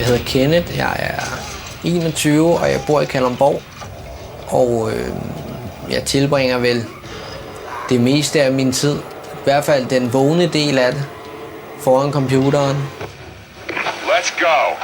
Jeg hedder Kenneth, jeg er 21, og jeg bor i Kalundborg. Og jeg tilbringer vel det meste af min tid, i hvert fald den vågne del af det, foran computeren. Let's go!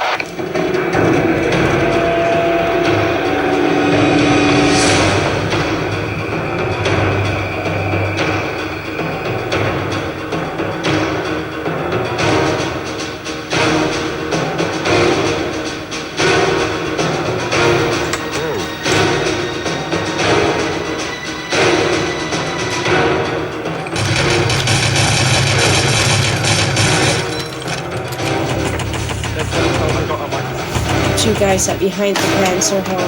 Two guys are behind the Panzer hall.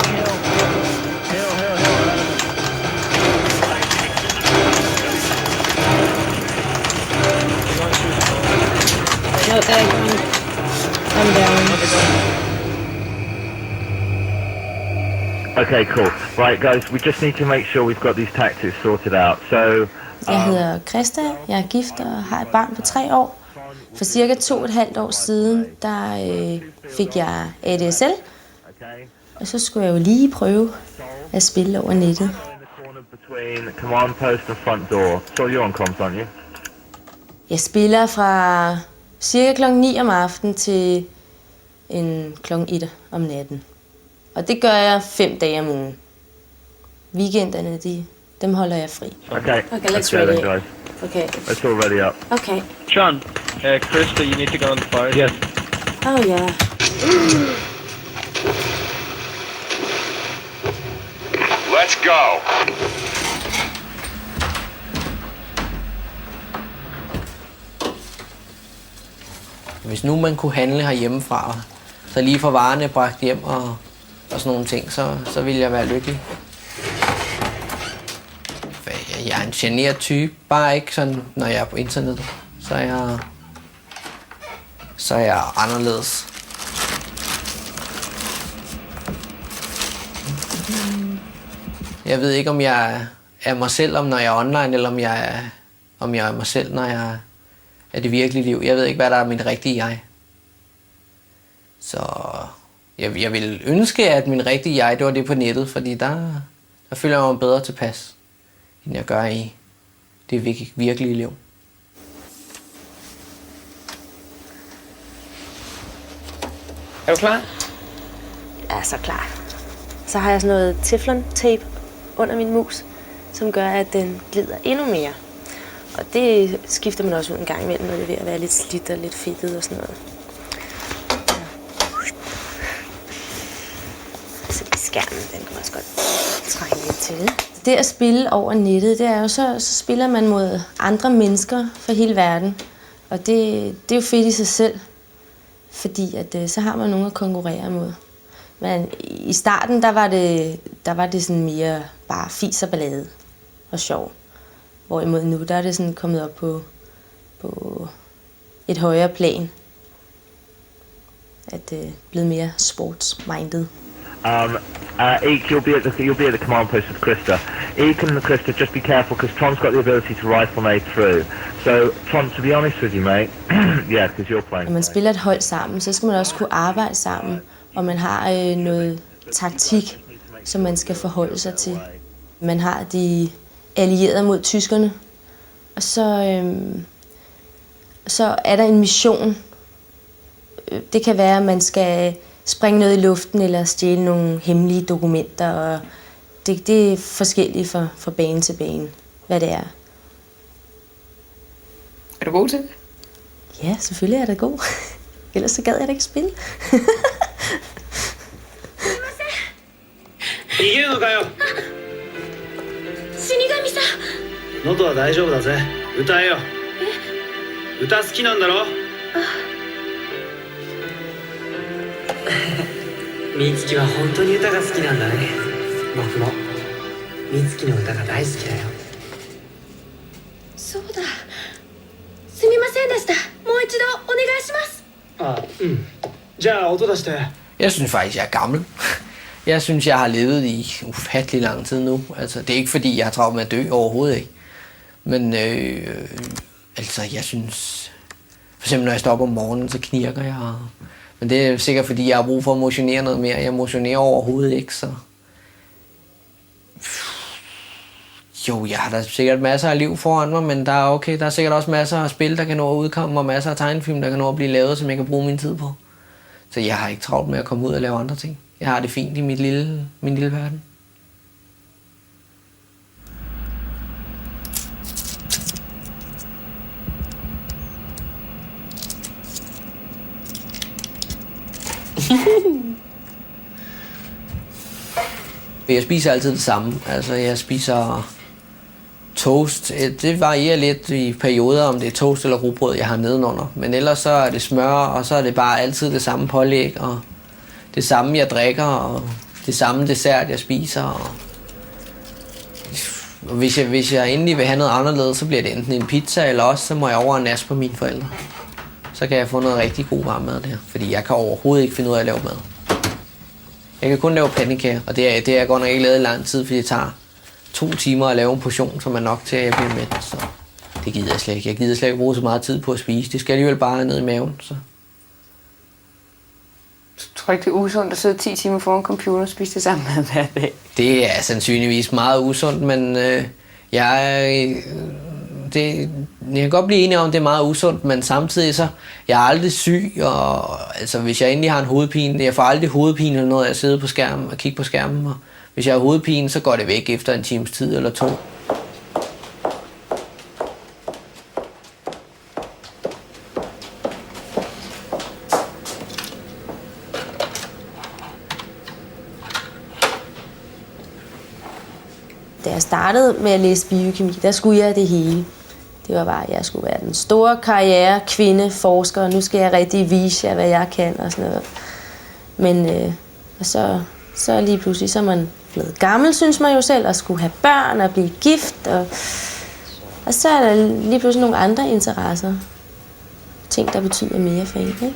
No, they're going. I'm down. Okay, cool. Right, guys, we just need to make sure we've got these tactics sorted out. So. Jeg hedder Christa, jeg er gift og har et barn på 3 år. For cirka 2,5 år siden, der fik jeg ADSL, og så skulle jeg jo lige prøve at spille over nettet. Jeg spiller fra cirka kl. 9 om aftenen til kl. 1 om natten. Og det gør jeg 5 dage om ugen. Weekenderne, dem holder jeg fri. Okay, let's ready it. guys. Okay. Let's all ready up. Okay. John, Krista, you need to go on the fire. Yes. Oh yeah. Let's go! Hvis nu man kunne handle herhjemmefra, så lige få varerne bragt hjem og sådan nogle ting, så ville jeg være lykkelig. Jeg er en generet type, bare ikke sådan, når jeg er på internettet. Så er jeg anderledes. Jeg ved ikke, om jeg er mig selv, når jeg er online, eller om jeg er mig selv, når jeg er det virkelige liv. Jeg ved ikke, hvad der er mit rigtige jeg. Så jeg vil ønske, at min rigtige jeg, det var det på nettet, fordi der føler jeg mig bedre tilpas, end jeg gør i det virkelige liv. Er du klar? Jeg er så klar. Så har jeg sådan noget teflon-tape under min mus, som gør, at den glider endnu mere. Og det skifter man også ud en gang imellem, når det er ved at være lidt slidt og lidt fedtet og sådan noget. Så skærmen, den kan man også godt trænge lidt til. Det at spille over nettet, det er jo så spiller man mod andre mennesker fra hele verden. Og det er jo fedt i sig selv, fordi at, så har man nogen at konkurrere mod. Men i starten, der var det sådan mere bare fis og ballade og sjov. Hvorimod nu, der er det sådan kommet op på et højere plan. At det er blevet mere sports-minded. Eek, you'll be at the command post with Krista. Eek and Krista, just be careful, because Tom's got the ability to rifle me through. So, Tom, to be honest with you, mate, yeah, because you're playing. Når man spiller et hold sammen, så skal man også kunne arbejde sammen, og man har noget taktik, som man skal forholde sig til. Man har de allierede mod tyskerne, og så er der en mission. Det kan være, at man skal springe noget i luften eller stjæle nogle hemmelige dokumenter. Og det er forskelligt fra bane til bane, hvad det er. Er du god til det? Ja, selvfølgelig er det god. Ellers så gad jeg da ikke spille. 逃げるのかよ。死神さん。喉は大丈夫だぜ。歌えよ。歌好きなんだろ。美月は本当に歌が好きなんだね。僕も美月の歌が大好きだよ。そうだ。すみませんでした。もう一度お願いします。あ、うん。じゃあ音出して。Jeg synes faktisk, jeg er gammel. Jeg synes, jeg har levet i ufattelig lang tid nu. Altså, det er ikke, fordi jeg har travlt med at dø, overhovedet ikke. Men altså, jeg synes... For eksempel, når jeg står op om morgenen, så knirker jeg. Men det er sikkert, fordi jeg har brug for at motionere noget mere. Jeg motionerer overhovedet ikke, så... Jo, jeg har da sikkert masser af liv foran mig, men der er sikkert også masser af spil, der kan nå at udkomme, og masser af tegnefilm, der kan nå at blive lavet, som jeg kan bruge min tid på. Så jeg har ikke travlt med at komme ud og lave andre ting. Jeg har det fint i min lille verden. Jeg spiser altid det samme. Altså, jeg spiser toast. Det varierer lidt i perioder, om det er toast eller rugbrød, jeg har nedenunder. Men ellers så er det smør, og så er det bare altid det samme pålæg, og det samme, jeg drikker, og det samme dessert, jeg spiser. Og hvis jeg endelig vil have noget anderledes, så bliver det enten en pizza, eller også så må jeg over og nasse på mine forældre. Så kan jeg få noget rigtig god varm mad der, fordi jeg kan overhovedet ikke finde ud af at lave mad. Jeg kan kun lave pandekager, og det er jeg godt nok ikke lavet i lang tid, fordi det tager 2 timer at lave en portion, som er nok til, at jeg bliver mæt. Så det gider jeg slet ikke. Jeg gider slet ikke bruge så meget tid på at spise. Det skal alligevel bare ned i maven. Så. Jeg tror ikke, det er usundt at sidde 10 timer foran computeren og spise det samme mad hver dag. Det er sandsynligvis meget usundt, men jeg kan godt blive enig om, at det er meget usundt, men samtidig så, jeg er aldrig syg, og altså, hvis jeg endelig har en hovedpine, jeg får aldrig hovedpine eller noget, jeg sidder på skærmen og kigger på skærmen, og hvis jeg har hovedpine, så går det væk efter en times tid eller 2. Da jeg startede med at læse biokemi, der skulle jeg det hele. Det var bare, at jeg skulle være den store karriere, kvinde, forsker, og nu skal jeg rigtig vise jer, hvad jeg kan og sådan noget. Men og så lige pludselig, så er man blevet gammel, synes man jo selv, og skulle have børn og blive gift. Og så er der lige pludselig nogle andre interesser. Ting, der betyder mere for en, ikke?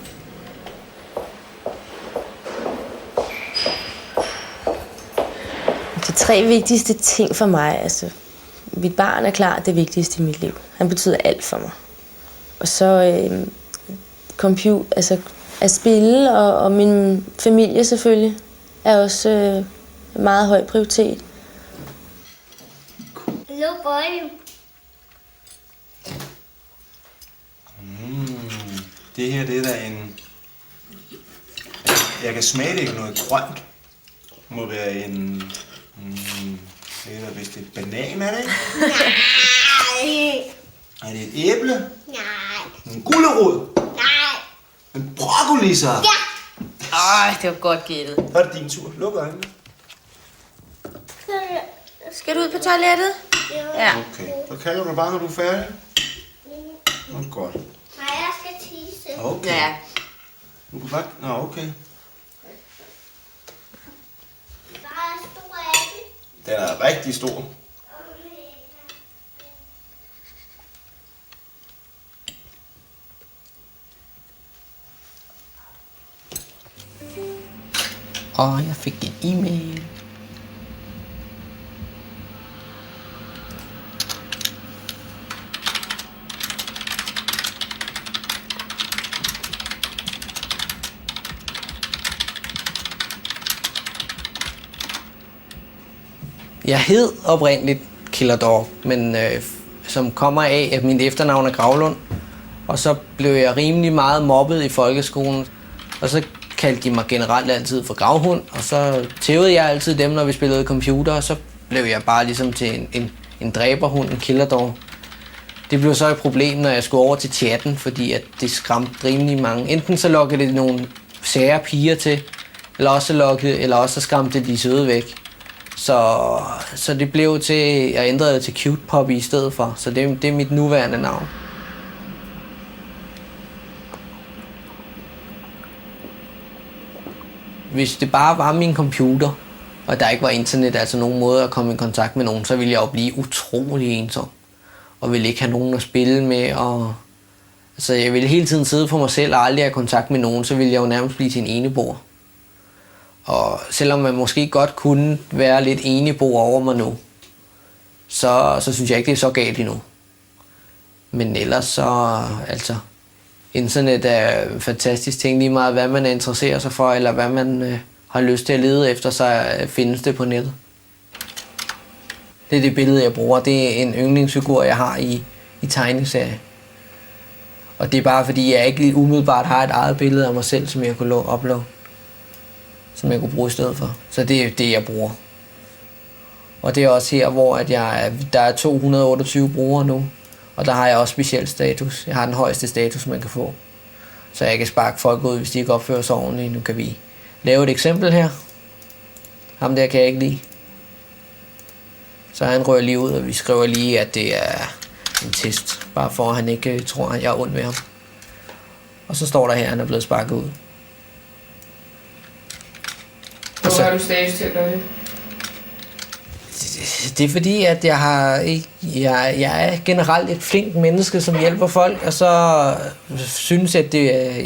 De 3 vigtigste ting for mig, altså mit barn er klart det vigtigste i mit liv. Han betyder alt for mig. Og så at spille og min familie selvfølgelig er også meget høj prioritet. Hello, boy. Det her, det er da en... Jeg kan smage det ikke noget grønt. Det må være en... det er da vist et banan, er det ikke? Nej. Er det et æble? Nej. En gulerod? Nej. En broccoli, så? Ja. Ej, det var godt gættet. Så er det din tur. Luk øjnene. Skal du ud på toilettet? Ja. Okay. Så kalder du bare, når du er færdig. Godt. Nej, jeg skal tisse. Okay. Ja. Du kan bare... Nå, okay. Bare stor af Den er rigtig stor. Og jeg fik en e-mail. Jeg hed oprindeligt Killer Dog, men som kommer af, at mit efternavn er Gravlund. Og så blev jeg rimelig meget mobbet i folkeskolen. Og så kaldte de mig generelt altid for gravhund. Og så tævede jeg altid dem, når vi spillede computer. Og så blev jeg bare ligesom til en dræberhund, en Killer Dog. Det blev så et problem, når jeg skulle over til chatten, fordi at det skræmte rimelig mange. Enten så lokkede det nogle sære piger til, eller også så skræmte de søde væk. Så det blev til, jeg ændrede det til Cute Puppy i stedet for. Så det er mit nuværende navn. Hvis det bare var min computer, og der ikke var internet, altså nogen måde at komme i kontakt med nogen, så ville jeg jo blive utrolig ensom. Og ville ikke have nogen at spille med. Og altså, jeg ville hele tiden sidde for mig selv og aldrig have kontakt med nogen, så ville jeg jo nærmest blive til en eneboer. Og selvom man måske godt kunne være lidt eneboer over mig nu, så synes jeg ikke, det er så galt endnu. Men ellers så, altså, internet er en fantastisk ting, lige meget hvad man interesserer sig for, eller hvad man har lyst til at lede efter, så findes det på nettet. Det er det billede, jeg bruger. Det er en yndlingsfigur, jeg har i tegneserie. Og det er bare fordi, jeg ikke lige umiddelbart har et eget billede af mig selv, som jeg kunne uploade. Som jeg kunne bruge i stedet for. Så det er det, jeg bruger. Og det er også her, hvor der er 228 brugere nu. Og der har jeg også speciel status. Jeg har den højeste status, man kan få. Så jeg kan sparke folk ud, hvis de ikke opfører sig ordentligt. Nu kan vi lave et eksempel her. Ham der kan jeg ikke lide. Så han rører lige ud, og vi skriver lige, at det er en test. Bare for at han ikke tror, at jeg er ond ved ham. Og så står der her, at han er blevet sparket ud. Hvor har du status til at gøre det? Det er fordi, at jeg er generelt et flinkt menneske, som hjælper folk, og så synes jeg, at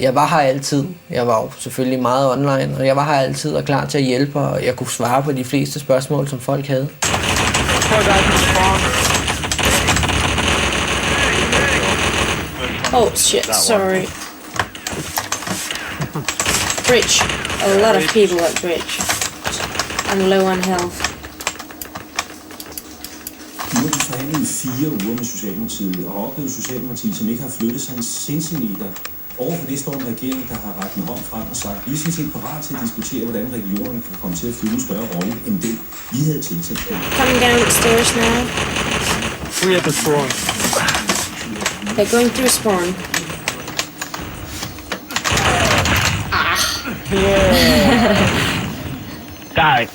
jeg var her altid. Jeg var jo selvfølgelig meget online, og jeg var her altid og klar til at hjælpe, og jeg kunne svare på de fleste spørgsmål, som folk havde. Oh shit, sorry. Bridge. A lot of people at bridge. I'm low on health. Nu har vi forhandlet i 4 uger med Socialdemokratiet og har oplevet Socialdemokratiet, som ikke har flyttet sig en centimeter. Overfor det står en regering, der har ret en hånd frem og sagt, vi er sådan set parat til at diskutere, hvordan regionerne kan komme til at fylde en større rolle, end det vi havde tiltænkt. Coming downstairs now. We at the spawn. They're going through spawn. Die.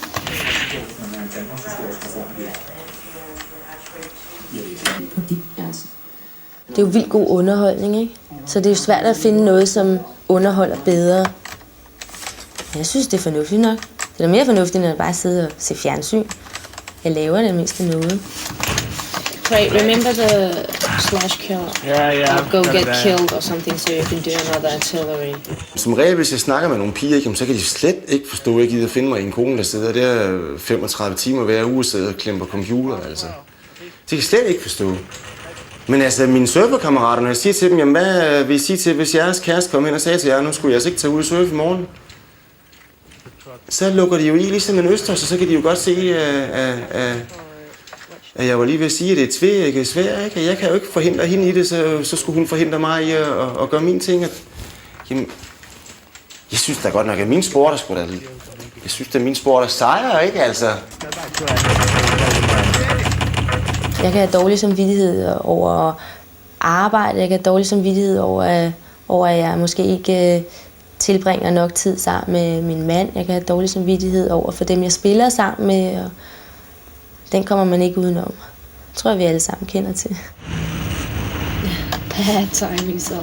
Det er jo vildt god underholdning, ikke? Så det er jo svært at finde noget, som underholder bedre. Jeg synes, det er fornuftigt nok. Det er mere fornuftigt, end at bare sidde og se fjernsyn. Jeg laver det mindste noget. Wait, remember the slash kill? Yeah. Or go get killed or something, so you can do another artillery. Som regel, hvis jeg snakker med nogle piger, så kan de slet ikke forstå, at jeg gider finde mig i en kone, der sidder der 35 timer hver uge og sidder og klemmer computer, altså. De kan slet ikke forstå. Men altså, mine surferkammerater, når jeg siger til dem, jamen hvad vil I sige til, hvis jeres kæreste kom hen og sagde til jer, nu skulle jeg altså ikke tage ud og surfe i morgen? Så lukker de jo i ligesom en østers, og så kan de jo godt se, at jeg var lige ved at sige, at det er tvækket svært, ikke? Jeg kan jo ikke forhindre hende i det, så skulle hun forhindre mig i at gøre mine ting. Jamen, jeg synes da godt nok, at min sport er sgu da... Jeg synes da, min sport er sejr, ikke altså? Jeg kan have dårlig samvittighed over arbejde. Jeg kan have dårlig samvittighed over at jeg måske ikke tilbringer nok tid sammen med min mand. Jeg kan have dårlig samvittighed over for dem, jeg spiller sammen med. Og den kommer man ikke udenom. Det tror jeg, vi alle sammen kender til. Bad timing, så.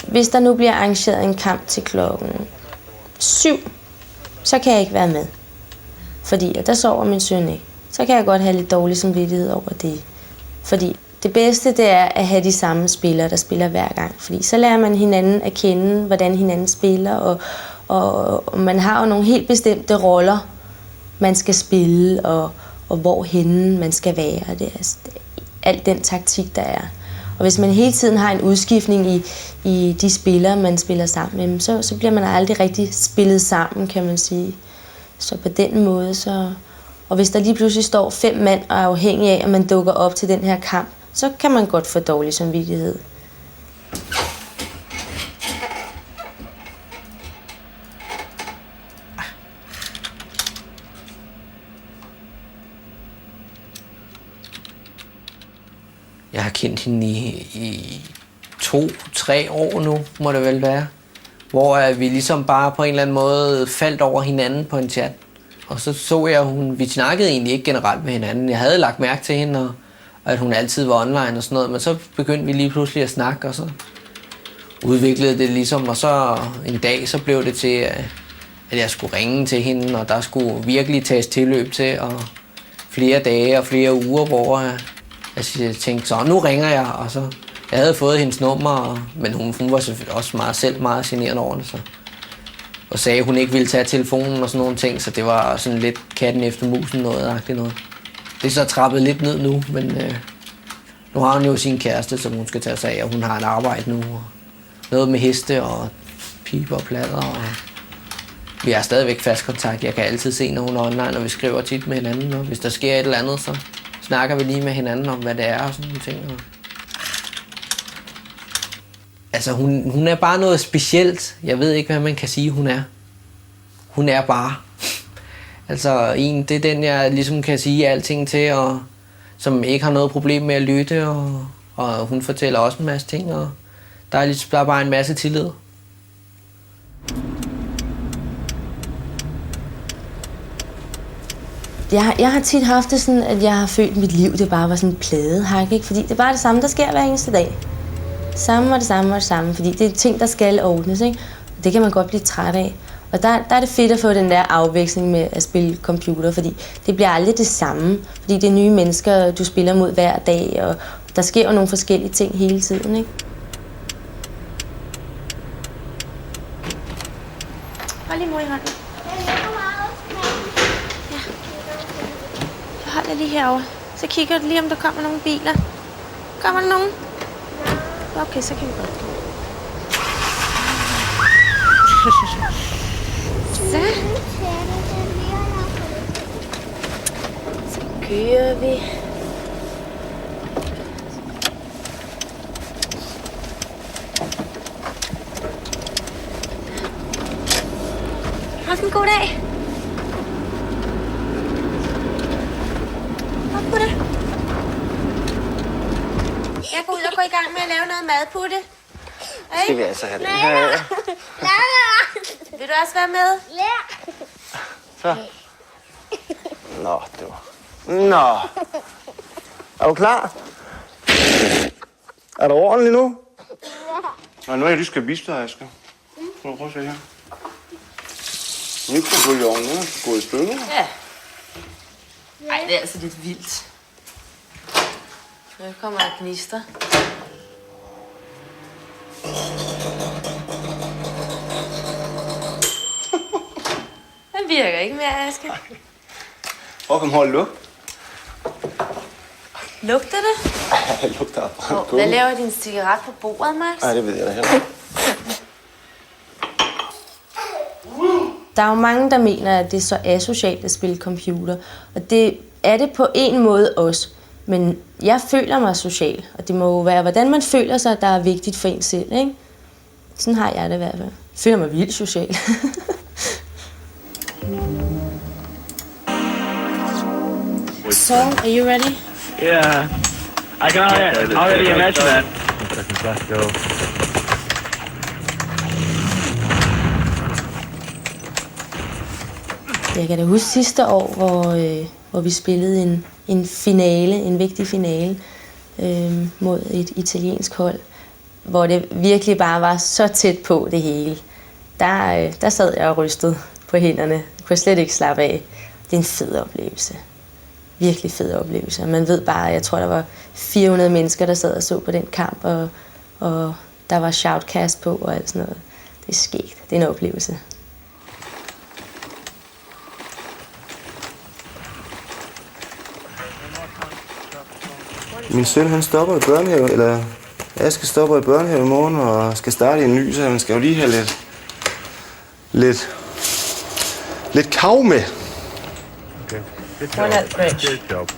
Hvis der nu bliver arrangeret en kamp til klokken 7, så kan jeg ikke være med. Fordi der sover min søn ikke. Så kan jeg godt have lidt dårlig samvittighed over det. Fordi det bedste, det er at have de samme spillere, der spiller hver gang. Fordi så lærer man hinanden at kende, hvordan hinanden spiller, og man har jo nogle helt bestemte roller, man skal spille, og hvorhenne man skal være. Det er alt den taktik, der er. Og hvis man hele tiden har en udskiftning i de spillere, man spiller sammen med, så bliver man aldrig rigtig spillet sammen, kan man sige. Så på den måde, så... Og hvis der lige pludselig står 5 mand og er afhængig af, at man dukker op til den her kamp, så kan man godt få dårlig samvittighed. Jeg har kendt hende i 2-3 år nu, må det vel være. Hvor vi ligesom bare på en eller anden måde faldt over hinanden på en chat. Og så jeg, vi snakkede egentlig ikke generelt med hinanden. Jeg havde lagt mærke til hende, og at hun altid var online og sådan noget. Men så begyndte vi lige pludselig at snakke, og så udviklede det ligesom. Og så en dag, så blev det til, at jeg skulle ringe til hende, og der skulle virkelig tages tilløb til. Og flere dage og flere uger, hvor jeg tænkte, så nu ringer jeg. Og så, jeg havde fået hendes nummer, men hun var selvfølgelig også selv meget generende over det. Så. Og sagde, at hun ikke ville tage telefonen og sådan nogle ting, så det var sådan lidt katten efter musen noget. Det er så trappet lidt ned nu, men Nu har hun jo sin kæreste, som hun skal tage sig af, og hun har et arbejde nu. Og noget med heste og piber og plader. Og vi har stadigvæk fast kontakt. Jeg kan altid se, når hun er online, og vi skriver tit med hinanden. Og hvis der sker et eller andet, så snakker vi lige med hinanden om, hvad det er og sådan nogle ting. Altså, hun er bare noget specielt. Jeg ved ikke, hvad man kan sige, hun er. Hun er bare. Altså, det er den, jeg ligesom kan sige alting til, og som ikke har noget problem med at lytte, og hun fortæller også en masse ting, og der er bare en masse tillid. Jeg har tit haft det sådan, at jeg har følt, at mit liv det bare var sådan en pladehak, ikke? Fordi det er bare det samme, der sker hver eneste dag. Samme og det samme og det samme, fordi det er ting, der skal ordnes, ikke? Det kan man godt blive træt af. Og der er det fedt at få den der afveksling med at spille computer, fordi det bliver aldrig det samme. Fordi det er nye mennesker, du spiller mod hver dag, og der sker jo nogle forskellige ting hele tiden, ikke? Hold lige mor i hånden. Ja. Jeg holder lige herovre. Så kigger du lige, om der kommer nogle biler. Kommer der nogen? Okay, så kan vi godt gå. Så kører vi. Ha' en god dag. Op på det. Jeg går ud og går i gang med at lave noget madputte. Skal vi altså have det? Vil du også være med? Ja. Så. Nå, det var... Nå. Er du klar? Er du ordentlig nu? Ja. Nu er jeg lige skal vise dig, Asger. Prøv at se her. Mikrobølgeovnen, den er gået i stykker. Ja. Ej, det er altså lidt vildt. Nu kommer der gnister. Den virker ikke mere, Asger. Prøv at hold lugt. Lugter det? Ja, lugter af brændt Hvad laver din cigaret på bordet, Max? Nej, det ved jeg da heller ikke. Der er jo mange, der mener, at det er så asocialt at spille computer. Og det er det på en måde også. Men jeg føler mig social, og det må jo være, hvordan man føler sig, der er vigtigt for en selv, ikke? Sådan har jeg det i hvert fald. Jeg føler mig vildt social. So, are you ready? Yeah. I can already imagine that. Let's go. Jeg kan da huske sidste år, hvor vi spillede en vigtig finale mod et italiensk hold, hvor det virkelig bare var så tæt på det hele. Der sad jeg og rystede på hænderne. Jeg kunne slet ikke slappe af. Det er en fed oplevelse. Virkelig fed oplevelse. Man ved bare, jeg tror, der var 400 mennesker, der sad og så på den kamp, og der var shoutcast på og alt sådan noget. Det er skægt. Det er en oplevelse. Min søn, han stopper i børnehave, eller Aske stopper i børnehave i morgen og skal starte i en ny, så han skal jo lige have lidt kav med. Okay. Good job.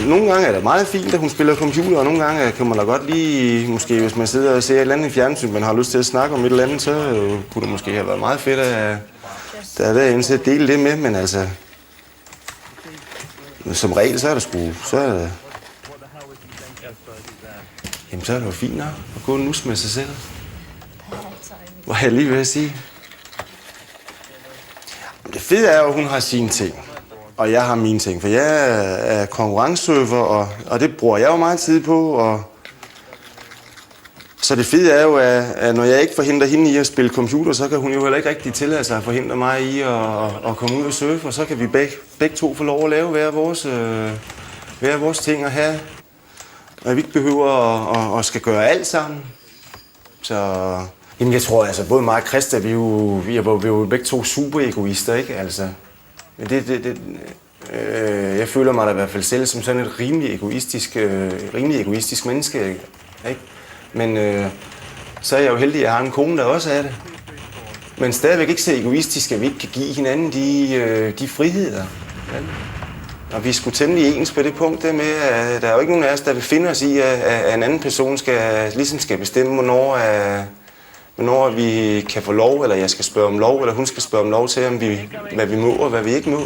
Nogle gange er det meget fint, at hun spiller computer, og nogle gange kan man da godt lige, måske hvis man sidder og ser et eller andet i fjernsyn, man har lyst til at snakke om et eller andet, så kunne det måske have været meget fedt at derinde til at dele det med, men altså, som regel, så er det jamen, så er det jo fint nok at gå og nus med sig selv. Hvad jeg lige ved at sige. Men det fede er jo, at hun har sine ting, og jeg har mine ting, for jeg er konkurrencesurfer, og det bruger jeg jo meget tid på, og så det fede er jo, at når jeg ikke forhindrer hende i at spille computer, så kan hun jo heller ikke rigtig tillade sig at forhindre mig i at komme ud og surfe, og så kan vi begge to få lov at lave hver vores ting at have. Og vi ikke behøver at skal gøre alt sammen. Så jamen jeg tror altså, både mig og Christa, vi er jo begge to super egoister, ikke? Altså, men Jeg føler mig da i hvert fald selv som sådan et rimelig egoistisk menneske, ikke? Men så er jeg jo heldig, at jeg har en kone, der også er det. Men stadigvæk ikke så egoistisk, at vi ikke kan give hinanden de friheder. Ja. Og vi er sgu temmelig ens på det punkt der med, at der er jo ikke nogen af os, der vil finde os i, at en anden person skal bestemme, hvornår vi kan få lov, eller jeg skal spørge om lov, eller hun skal spørge om lov til, hvad vi må og hvad vi ikke må.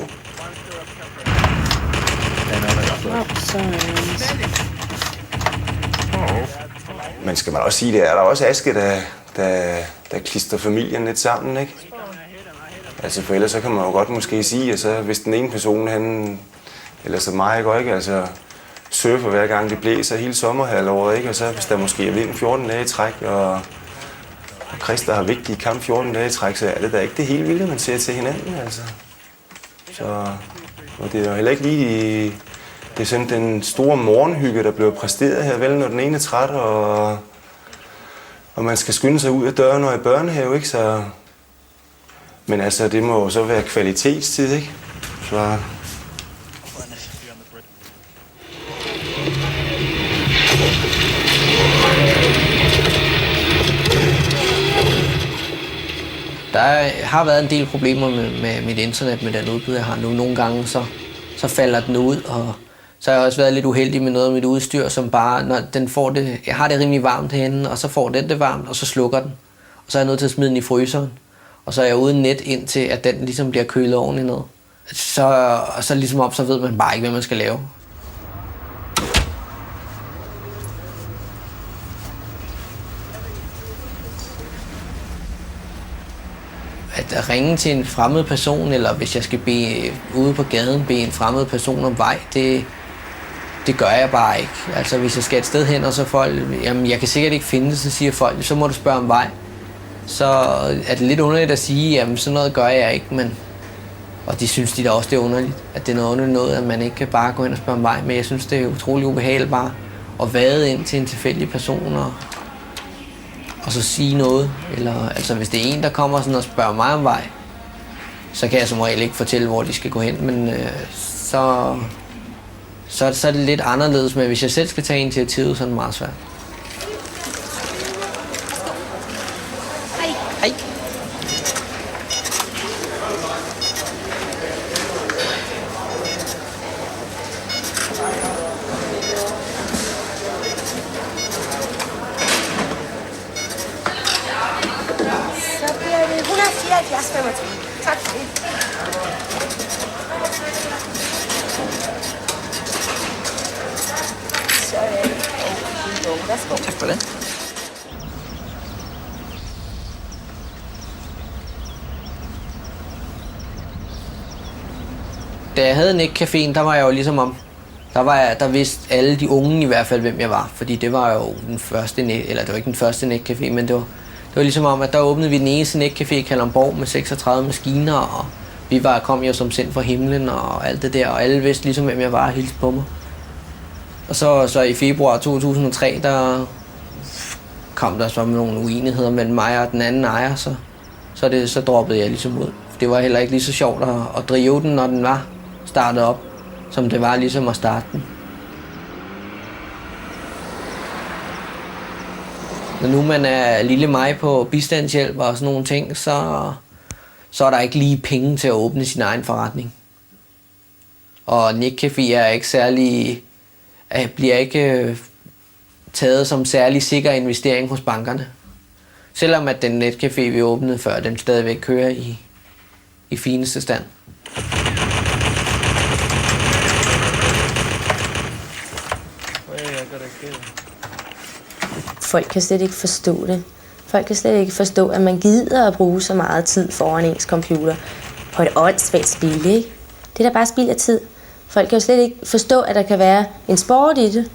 Men skal man også sige, det er der også Aske, der klister familien lidt sammen, ikke? Altså for ellers så kan man jo godt måske sige, at så, hvis den ene person, eller så mig, ikke? Altså surfer hver gang det blæser hele sommerhalvåret, ikke? Og så hvis der måske er vind 14 dage i træk, og Christa har vigtige kamp 14 dage i træk, så er det da ikke det hele vilde, man ser til hinanden, altså. Så, og det er jo heller ikke lige det er sådan den store morgenhygge, der bliver præsteret her, vel, når den ene er træt, og man skal skynde sig ud af døren og i børnehave, ikke? Så, men altså, det må jo så være kvalitetstid, ikke? Så, der har været en del problemer med mit internet, med den udbud, jeg har nu. Nogle gange så falder den ud, og så har jeg også været lidt uheldig med noget af mit udstyr, som bare, når den får det, jeg har det rimelig varmt herinde, og så får den det varmt, og så slukker den. Og så er jeg nødt til at smide den i fryseren. Og så er jeg uden net indtil, at den ligesom bliver kølet ordentligt ned. Så ligesom op, så ved man bare ikke, hvad man skal lave. At ringe til en fremmed person, eller hvis jeg skal ude på gaden bede en fremmed person om vej, det gør jeg bare ikke. Altså hvis jeg skal et sted hen, og så folk, jamen jeg kan sikkert ikke finde det, så siger folk, så må du spørge om vej. Så er det lidt underligt at sige, jamen sådan noget gør jeg ikke, men og de synes de da også, det er underligt, at det er noget underligt noget, at man ikke kan bare gå ind og spørge om vej, men jeg synes, det er utrolig ubehageligt bare at vade ind til en tilfældig person og så sige noget. Eller altså hvis det er en, der kommer sådan og spørger mig om vej, så kan jeg som regel ikke fortælle, hvor de skal gå hen, men så er det lidt anderledes, men hvis jeg selv skal tage initiativet, så er det meget svært. Hej. Så bliver det 174,25. Tak for det. Værsgo. Tak for det. Da jeg havde netcaféen, der var jeg jo ligesom om, der vidste alle de unge i hvert fald, hvem jeg var. Fordi det var jo den første eller det var ikke den første netcafé, men det var ligesom om, at der åbnede vi den eneste netcafé i Kalundborg med 36 maskiner, og vi kom jo som sendt fra himlen og alt det der, og alle vidste ligesom, hvem jeg var og hilste på mig. Og så i februar 2003, der kom der så nogle uenigheder mellem mig og den anden ejer, så droppede jeg ligesom ud. Det var heller ikke lige så sjovt at drive den, når den var startet op, som det var ligesom at starte den. Når nu man er lille mig på bistandshjælp og sådan nogle ting, så er der ikke lige penge til at åbne sin egen forretning. Og netcafé er ikke særlig, bliver ikke taget som særlig sikker investering hos bankerne. Selvom at den netcafé, vi åbnede før, den stadigvæk kører i fineste stand. Folk kan slet ikke forstå det. Folk kan slet ikke forstå, at man gider at bruge så meget tid foran ens computer på et åndssvagt spil, ikke? Det er da bare spild af tid. Folk kan jo slet ikke forstå, at der kan være en sport i det.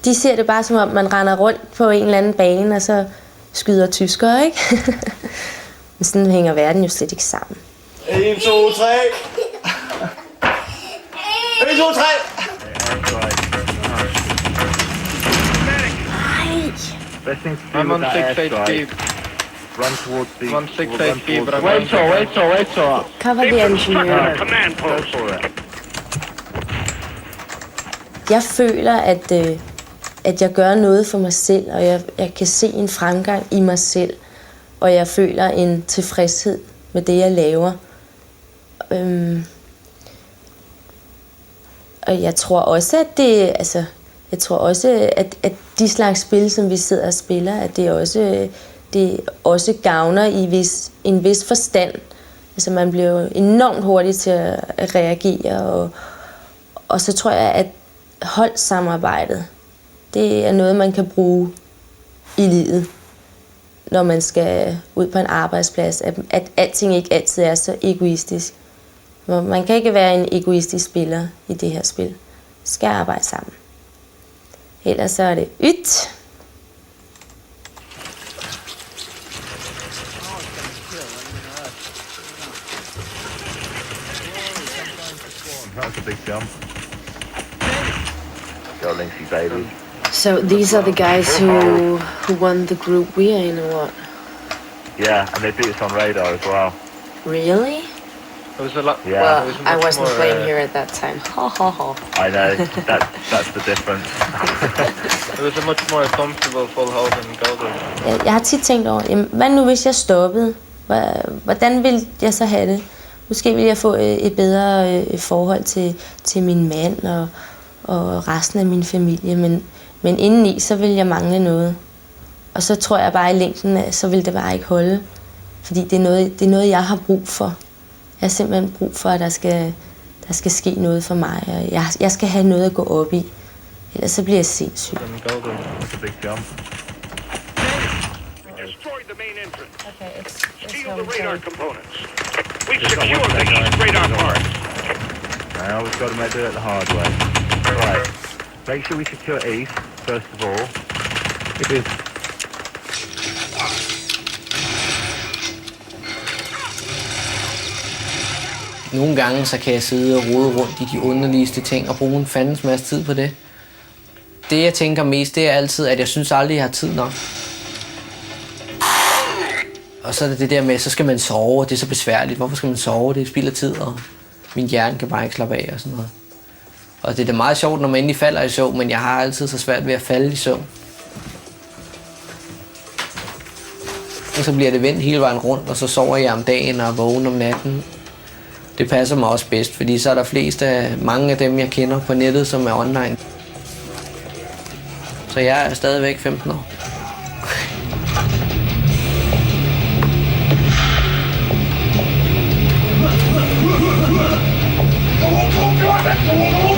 De ser det bare som om, man render rundt på en eller anden bane, og så skyder tyskere, ikke? Men sådan hænger verden jo slet ikke sammen. 1, 2, 3. 1, 2, 3. Best thing to do with that airstrike Run towards the... 1685, but wait till. Cover the engineer. Command Go post. for it. Jeg føler, at jeg gør noget for mig selv, og jeg kan se en fremgang i mig selv, og jeg føler en tilfredshed med det, jeg laver. Og jeg tror også, at de slags spil, som vi sidder og spiller, at det også gavner i en vis forstand. Altså man bliver jo enormt hurtig til at reagere, og så tror jeg, at holdsamarbejdet, det er noget, man kan bruge i livet, når man skal ud på en arbejdsplads, at alting ikke altid er så egoistisk. Man kan ikke være en egoistisk spiller i det her spil. Man skal arbejde sammen. Ellers så er det ydt. That's a big jump. Go Linksy, baby. So these are the guys who won the group we are in, or what? Yeah, and they beat us on radar as well. Really? It was a lot. Yeah. Well, it was I much wasn't more, playing here at that time. Ha ha ha. I know, that's the difference. It was a much more comfortable full hold than Golden. Jeg har tit tænkt over, jamen, hvad nu hvis jeg stoppede? Hvordan ville jeg så have det? Måske ville jeg få et bedre forhold til min mand og resten af min familie, men indeni, så ville jeg mangle noget. Og så tror jeg bare i længden, så vil det bare ikke holde. Fordi det er noget, jeg har brug for. Jeg har simpelthen brug for, at der skal ske noget for mig. Og jeg skal have noget at gå op i. Ellers så bliver jeg sindssyg. That's a big jump. We destroyed the main entrance. Okay, it's Steal the radar components. We've secured the east radar parts. Now we've got to do it the hard way. Right. Make sure we secure east, first of all. It is. Nogle gange så kan jeg sidde og rode rundt i de underligste ting og bruge en fandens masse tid på det. Det jeg tænker mest, det er altid, at jeg synes aldrig, jeg har tid nok. Og så er det der med, så skal man sove, og det er så besværligt. Hvorfor skal man sove? Det spilder tid, og min hjerne kan bare ikke slappe af og sådan noget. Og det er da meget sjovt, når man endelig falder i søvn, men jeg har altid så svært ved at falde i søvn. Og så bliver det vendt hele vejen rundt, og så sover jeg om dagen og vågen om natten. Det passer mig også bedst, fordi så er der mange af dem, jeg kender på nettet, som er online. Så jeg er stadigvæk 15 år. Go, go, go, go, go, go.